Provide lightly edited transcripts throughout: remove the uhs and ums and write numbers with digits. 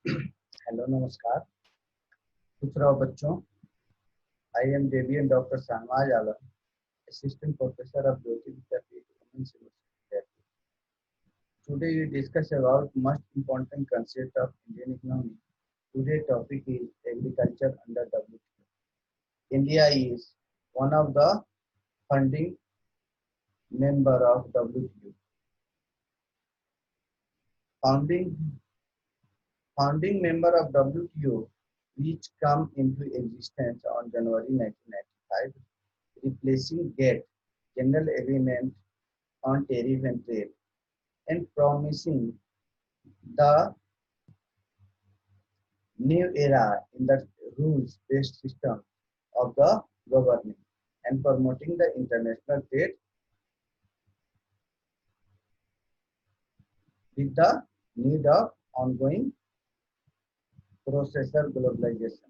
Hello नमस्कार। खुश रहो बच्चों। आई एम डेवियन doctor Shahnawaz Alam, assistant professor of Jyoti Vidyapeeth women's university. Today we discuss about most important concept of Indian economy. Today topic is agriculture under WTO. India is one of the founding member of WTO. Founding founding member of WTO, which come into existence on January 1995, replacing GATT, General Agreement on Tariff and Trade, and promising the new era in the rules-based system of the governing and promoting the international trade with the need of ongoing processor globalization.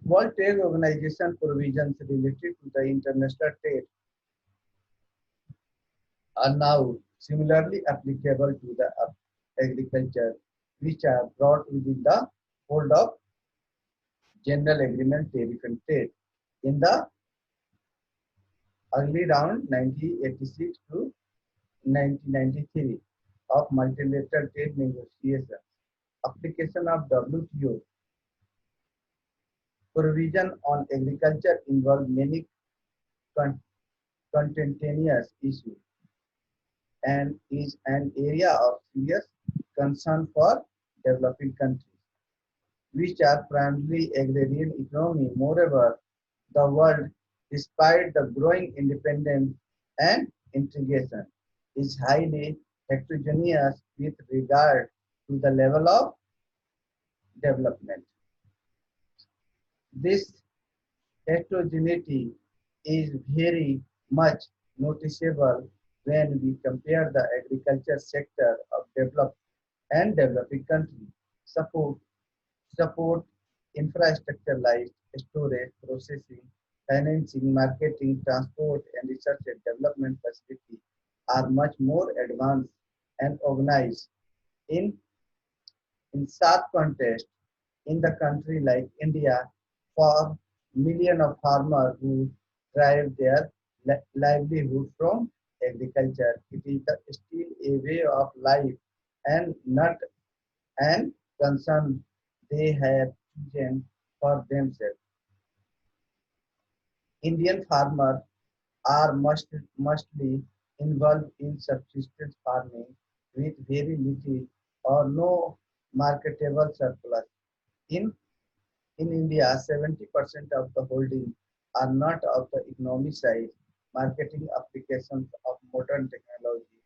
World Trade Organization provisions related to the international trade are now similarly applicable to the agriculture, which are brought within the fold of General Agreement Tariff and Trade. In the early round 1986 to 1993 of multilateral trade negotiations, application of WTO provision on agriculture involved many con- contentious issues and is an area of serious concern for developing countries, which are primarily agrarian economy. Moreover, the world, despite the growing independence and integration, is highly heterogeneous with regard to the level of development. This heterogeneity is very much noticeable when we compare the agriculture sector of developed and developing countries. Support, support infrastructure like storage, processing, financing, marketing, transport, and research and development facilities are much more advanced and organized. In, in sharp contrast, in the country like India, for millions of farmers who derive their livelihood from agriculture, it is still a way of life and not an concern they have chosen for themselves. Indian farmers are mostly involved in subsistence farming with very little or no marketable surplus. In In India, 70% of the holdings are not of the economic size. Marketing applications of modern technology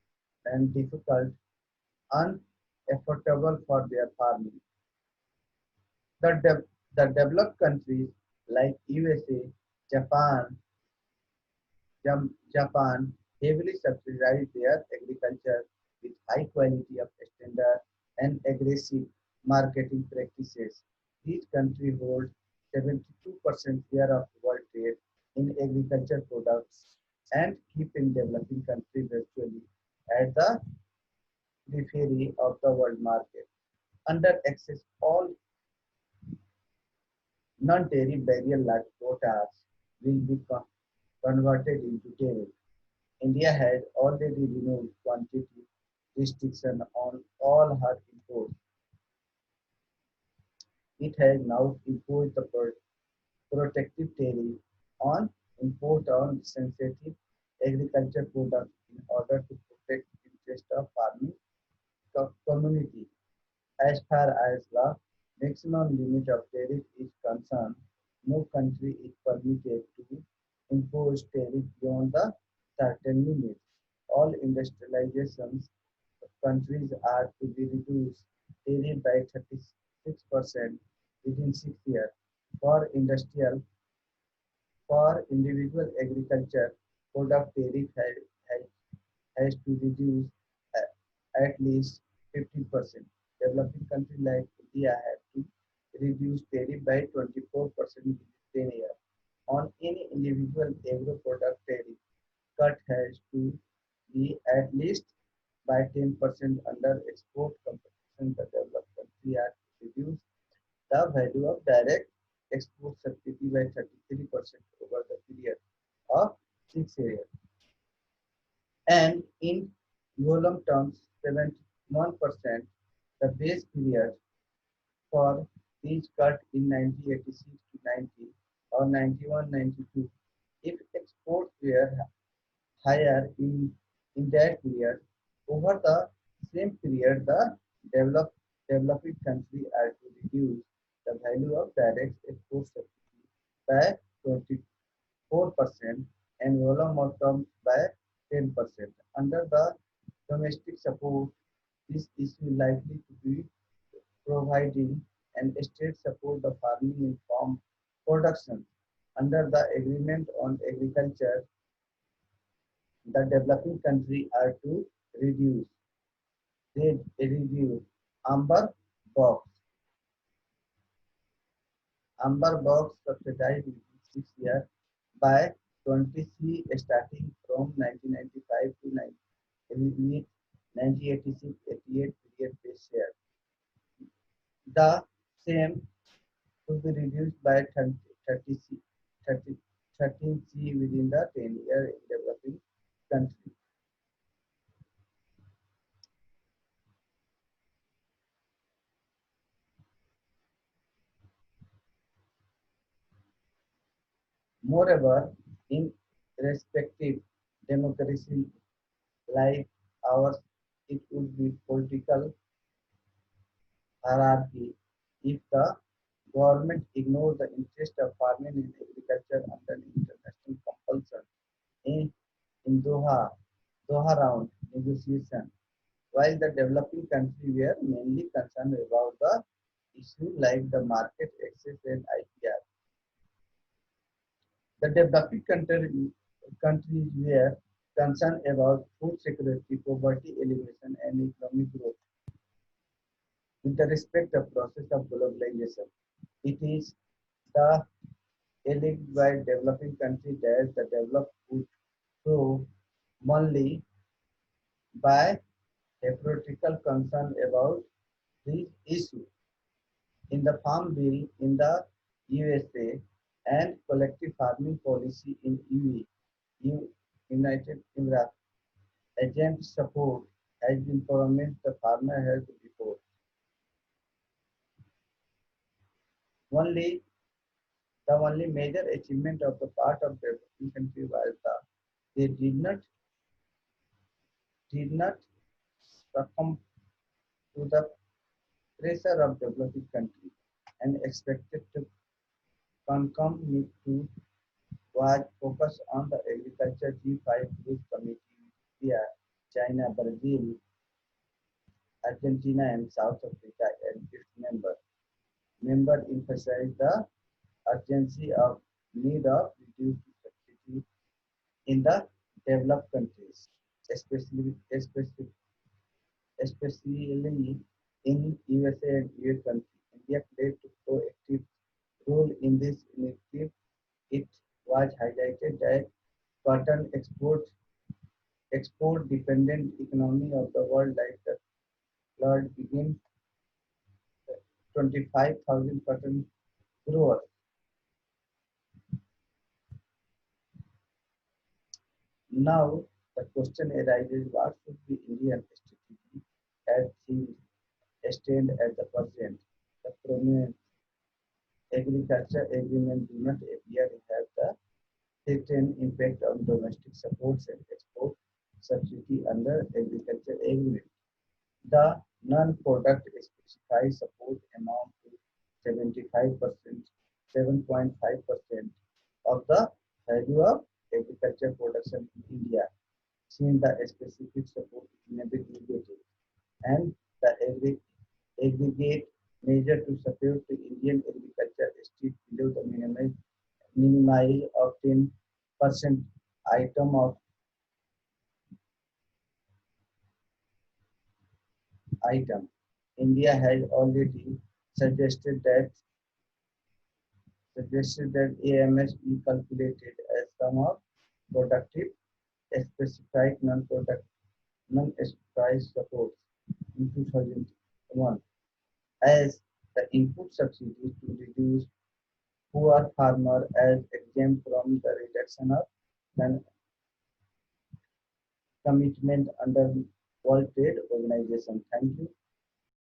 and difficult, unaffordable for their farming. The developed countries like USA, Japan, Japan heavily subsidize their agriculture with high quality of standard and aggressive marketing practices. These countries hold 72% share of world trade in agriculture products and keep in developing countries virtually at the periphery of the world market. Under access, all non-tariff barrier like quotas will be converted into tariff. India had already removed quantity restriction on all her imports. It has now imposed the protective tariff on import on sensitive agriculture products in order to protect the interest of farming community. As far as the maximum limit of tariff is concerned, no country is permitted to impose tariff beyond the certain limit. All industrializations countries are to be reduced tariff by 36% within 6 years. For industrial, for individual agriculture, product tariff has, has to reduce at least 50%. Developing countries like India have to reduce tariff by 24% within 10 years. On any individual agro product tariff, cut has to be at least by 10% under export competition. The developed country had to reduce the value of direct export subsidy by 33% over the period of 6 years. And in volume terms, 71%, the base period for each cut in 1986 to 90 or 91-92. If exports were higher in that period, over the same period, the developing country are to reduce the value of direct export subsidy by 24% and volume terms by 10%. Under the domestic support, this issue likely to be providing and state support the farming in farm production. Under the Agreement on Agriculture, the developing country are to reduce they reduce amber box amber box subsidized within 6 years by 20C starting from 1995 to 1986-88 period base share. The same to be reduced by 30C, 30, 13C within the 10-year in developing country. Moreover, in respective democracy like ours, it would be political hierarchy if the government ignores the interest of farming and agriculture under international compulsion in Doha round negotiation. While the developing countries were mainly concerned about the issue like the market access and IPR, the developing countries were concerned about food security, poverty elimination, and economic growth. In the respect of process of globalization, it is the elite by developing countries that the developed would show only by a political concern about this issue. In the Farm Bill in the USA and collective farming policy in United Arab Agent support has been promised the farmer has before. Only the only major achievement of the part of developing country was that they did not succumb to the pressure of developing country and expected to conform to was focused on the agriculture G5 group committee India, China, Brazil, Argentina and South Africa and its members. Members emphasized the urgency of need of reduced subsidy in the developed countries, especially in USA and EU countries. India played a proactive role in this initiative. It was highlighted that cotton export dependent economy of the world like the world begin 25,000 cotton growers. Now the question arises what should be Indian strategy as things stand at the present. The prominent agriculture agreement do not appear to have the certain impact on domestic supports and export subsidy under agriculture agreement. The non-product specified support amount to 75%, 7.5% of the value of agriculture production in India, since the specific support may be negative, and the aggregate measure to support the Indian agriculture is still below the minimum of 10% item of item. India has already suggested that AMS be calculated as sum of productive specified non-price supports in 2001 as the input subsidies to reduce poor farmer as exempt from the reduction of non commitment under World Trade Organization. Thank you.